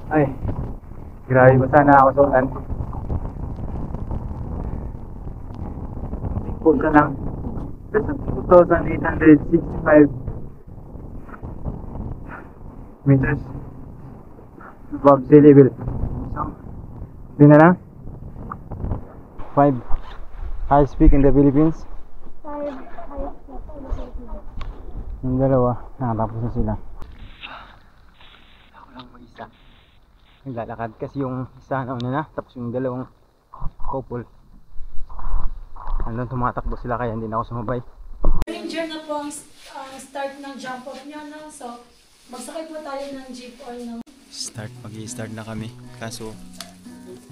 Ay, grabe ba sana ako sa ulan. Thankful ka lang. That's 2,865 meters above sea level. So, yun na lang. 5 highest peak in the Philippines. 5 highest peak in the Philippines. Yung dalawa, nakatapos na sila. Ako lang mag-isa. Naglalakad kasi yung isa nauna na, tapos yung dalawang couple andun tumatakbo sila kaya hindi na ako sumabay. Ranger na po ang start ng jump off niya, no? So, magsakay po tayo ng jeep or ng... Mag-i-start na kami kaso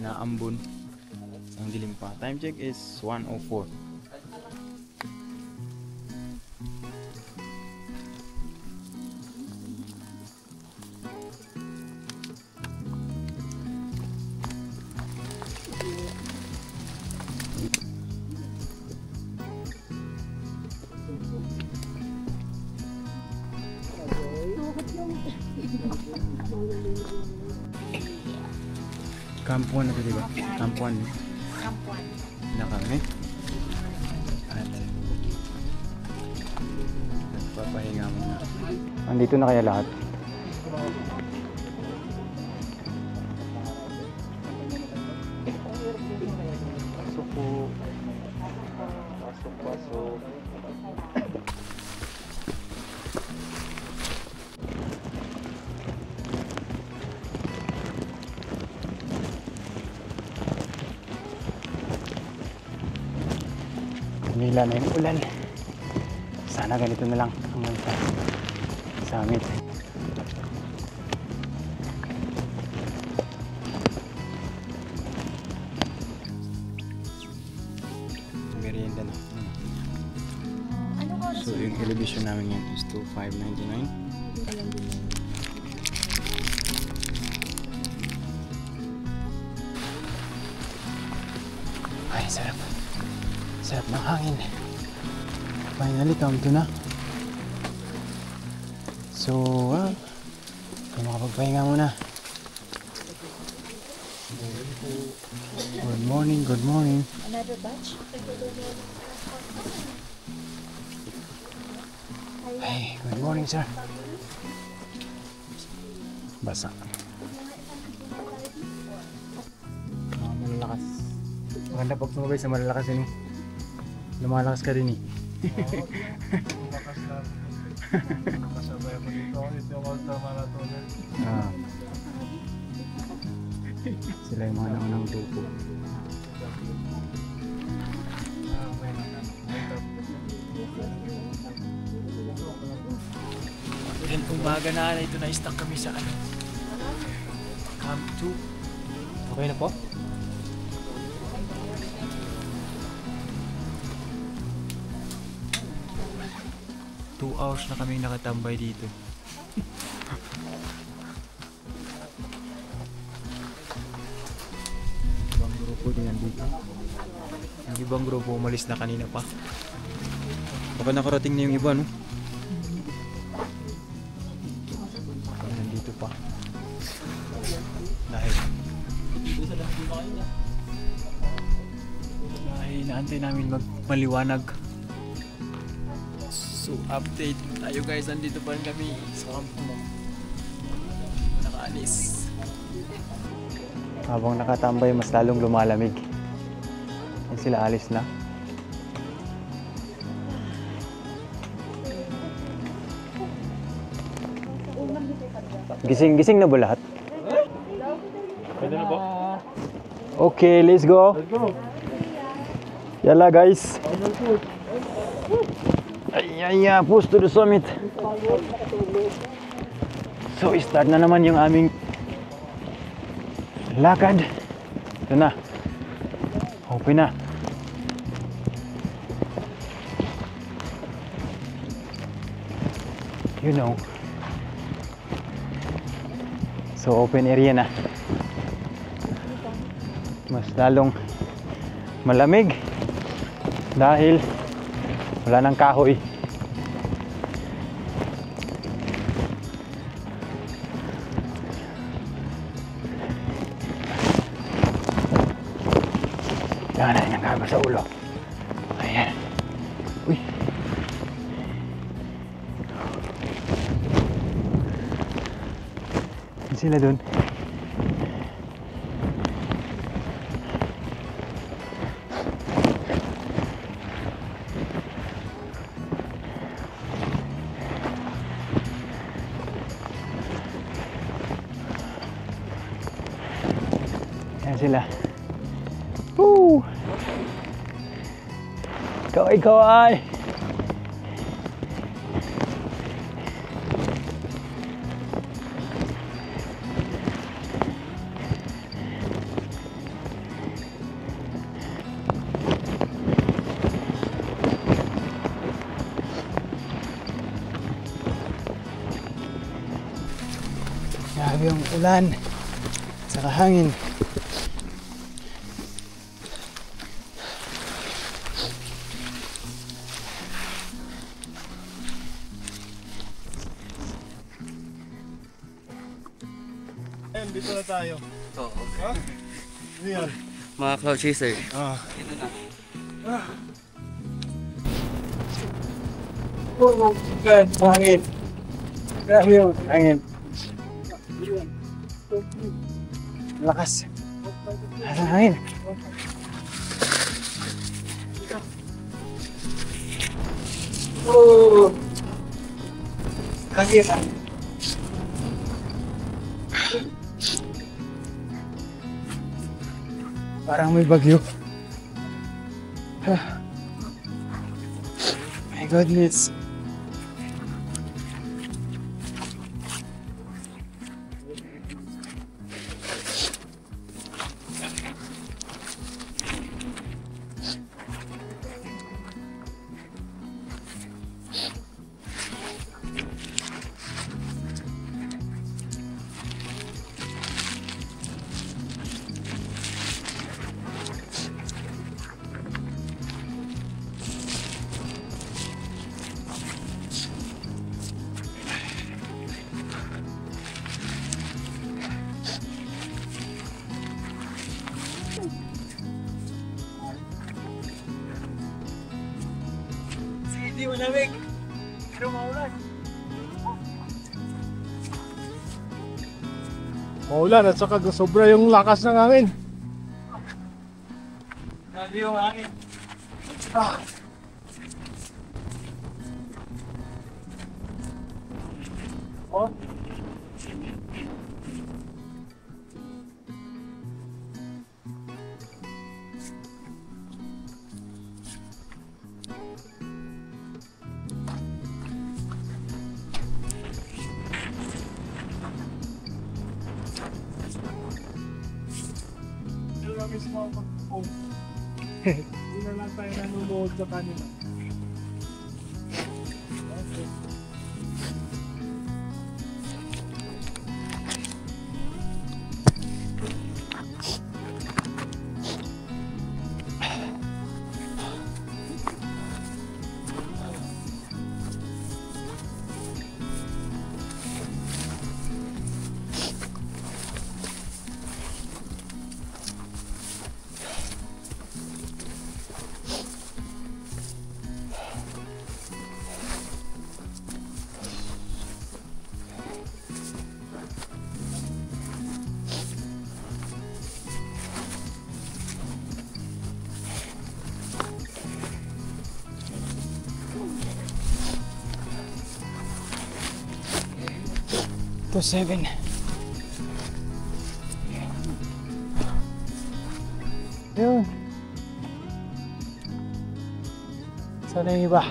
naambon ang dilim pa. Time check is 1:04. Camp 1 na ito, diba? Camp 1. Camp 1. Na kami. At nagpapahinga muna. Andito na kaya lahat? Pasok po. Pasok. Nila na yung ulan. Sana ganito na lang hanggang sa summit. Merienda na. So yung elevation namin yan is 2,599. Ay, sarap. Sarap ng hangin. Finally, come to na. So, makapagpahinga muna. Good morning, good morning. Another batch? Hey, good morning, sir. Basa. Malalakas. Maganda pag sumabay sa malalakas yun. Lumalakas ka rin eh. Lumakas na. Nakasabay ako dito. Ito yung ultra-marathon. Sila yung mga naunang grupo. Then umaga na ito na-stuck kami sa Camp 2. Okay na po? Two hours na kaming nakatambay dito. Ibang grupo din nandito. Yung ibang grupo umalis na kanina pa. Baka nakarating na yung iba, no? Nandito pa. Dahil ay naantay namin maliwanag. So update tayo guys, nandito pa rin kami sa camp mo. Nakaalis. Habang nakatambay, mas lalong lumalamig. Yan sila, alis na. Gising na ba lahat? Pwede na po. Okay, let's go. Yalla guys. Ay, push to the summit. So, start na naman yung aming lakad. Ito na. Open na. You know. So, open area na. Mas lalong malamig dahil wala nang kahoy. Kailangan natin ng kama sa ulo. Ayan. Uy. Yan sila dun. Yan sila. Woo! Kaway-kaway! Grabe yung ulan saka hangin. Dito na tayo. Oo. Ha? Ano yan? Mga cloud chaser. Ah. Oh, God, hangin. Grabe yung hangin. Lakas. Ang hangin. Oh! Hangin. Parang may bagyo. My goodness. Hindi mo lamig. Pero maulan. Maulan at saka sobra yung lakas ng hangin. Grabe yung hangin. Ah. Oh. Mismo ako. Hindi na lang tayo nanonood sa kanila. Okay. To 7. Yun. Sana yung iba.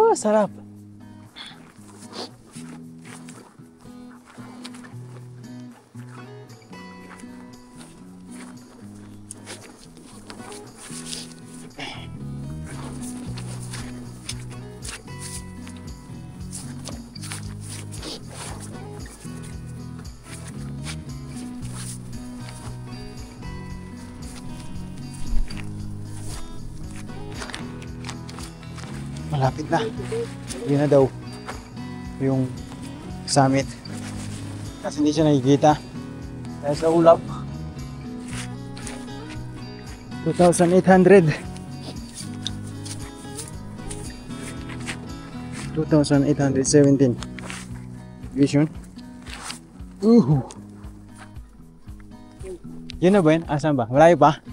Oh, sarap. Malapit na. Yun na daw yung summit. Kasi hindi siya nakikita. Dahil sa ulap. 2,800. 2,817 vision. Yun na ba yun? Asan ba? Malayo pa?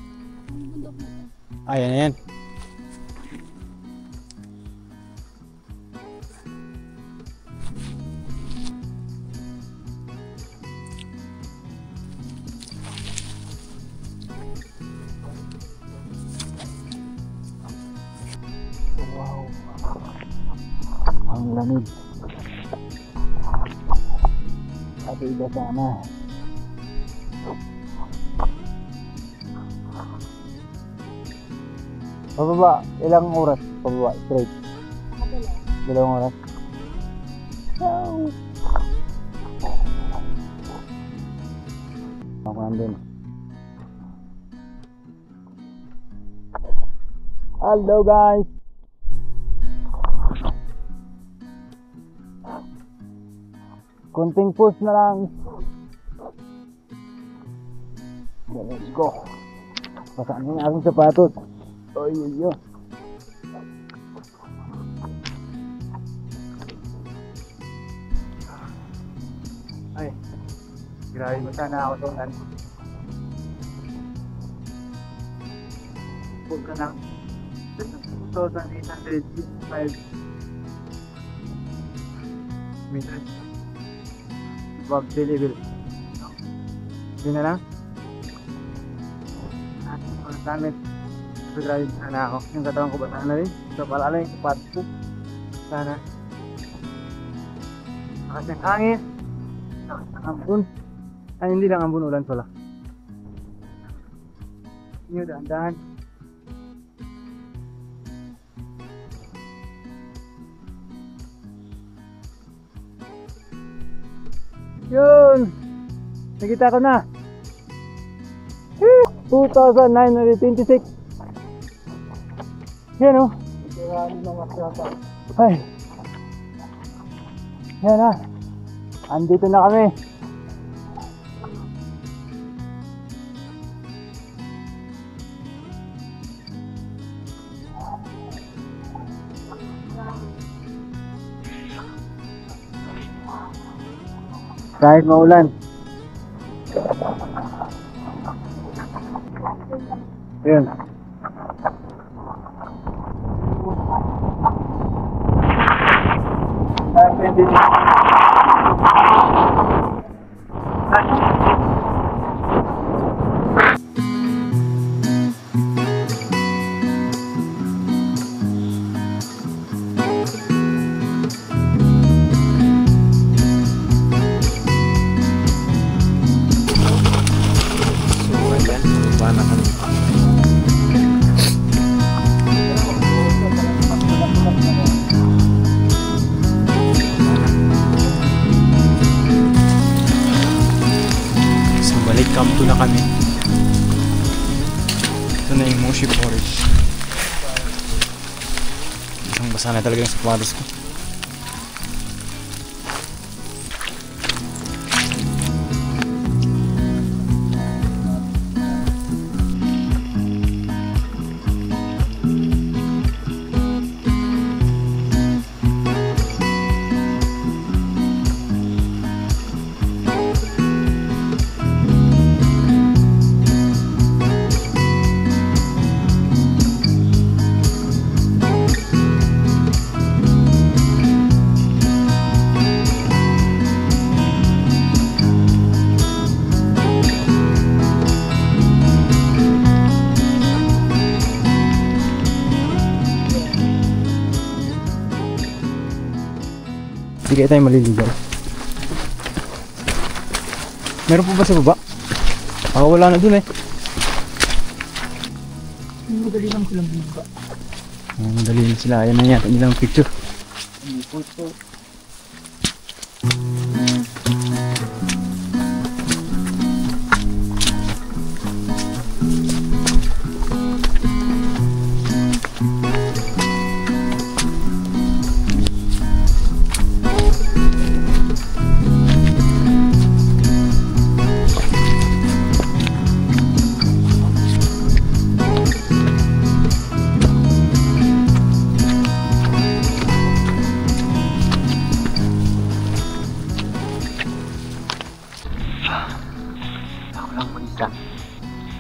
Ayan na yan. Wow. Ang lamig. At iba sana. Pababa, ilang oras? Pababa, straight. Dalawang oras. Ako nandun. Hello guys! Kunting push na lang. Let's go. Pasaan yung aking sapatos. Oy, oy, oy. Ay, grabe mo sana ako doon. Huwag ka ng 2,855 meters above sea level. Yun na lang. At ang summit. So, grabe sana ako. Yung katawan ko ba sana rin? So, paalala yung sapatos ko. Sana. Lakas ng hangin. Lakas ng ambon. Ay, hindi lang ambon, ulan pala. Yun, dahan-dahan. Yun! Nakita ko na! 2,926. Yan o. Ay. Yan na. Andito na kami. Kahit maulan. Yun. Camp 2 na kami. Ito na yung Moshi Forest. Isang basa na talaga yung sapatos ko. Hindi kaya tayo maliligaw. Meron po ba sa baba? Ako wala na dun eh. Madali lang silang bumaba. Madali na sila. Ayan na yan. Nilang picture.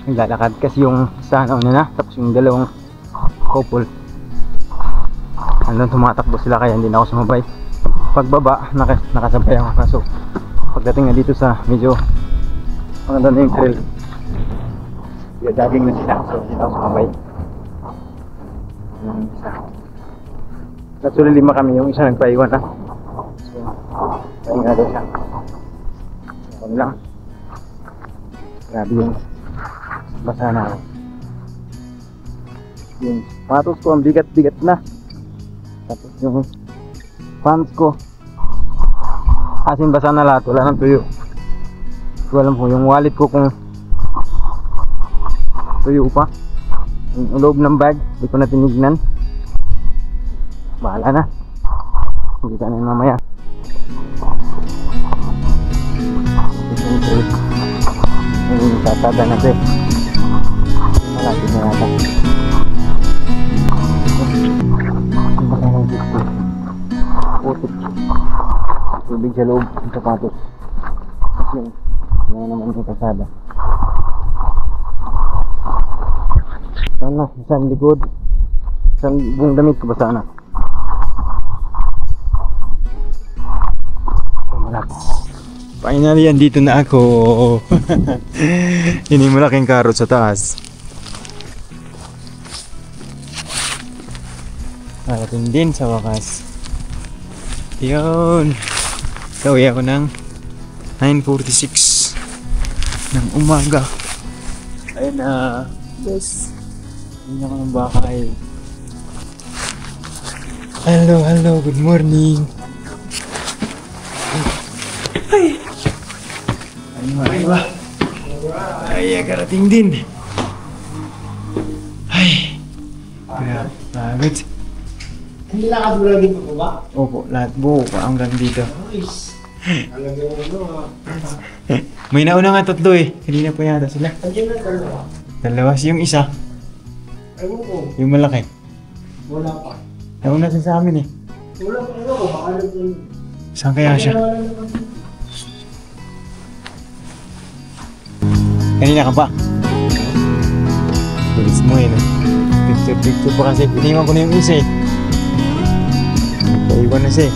naglalakad kasi yung isa nauna na, tapos yung dalawang couple andun tumatakbo sila kaya hindi na ako sumabay. Pagbaba nakasabay ako, kaso pagdating na dito sa medyo maganda na yung trail, jogging na sila, so hindi na ako sumabay. Yung isa actually 5 kami, yung isa nagpaiwan na, so pahinga daw siya. Ako lang, grabe yung basa na ako. Yung sapatos ko ang bigat-bigat na, tapos yung pants ko asin basa na lahat, wala nang tuyo. So alam po yung wallet ko kung tuyo pa, yung loob ng bag hindi ko na tinignan. Bahala na, hindi ka na yung mamaya. Yung tatada na ito, malapit na yata. Yung baka ng dito putik, tubig sa loob ng sapatos kasi yun naman yung kasada. Sana isang likod, isang buong damit ko ba sana. Finally, andito na ako. Yun yung malaking karot sa taas. Narating din sa wakas. Yun. Kauwi ako ng 9:46 ng umaga. Ayun na. Yes. Hindi ako ng bakay. Hello. Good morning. Ay! Ay, ba? Ay, karating din. Ay! Grabe. Pagod. Hindi nakatulad dito po ba? Opo, lahat buo pa hanggang dito. Nice. Alam mo ano May nauna nga 3 eh. Kanina pa yata sila. Andiyan na dalawa. Dalawas yung isa, Ewan ko. yung malaki. Wala pa. Nauna siya sa amin eh. Wala pa ano ko. Baka naging... Saan kaya siya? Kanina ka pa? Bilis mo eh no? Picture pa kasi iniwan ko na yung isa eh. Nagpaiwan na siya eh.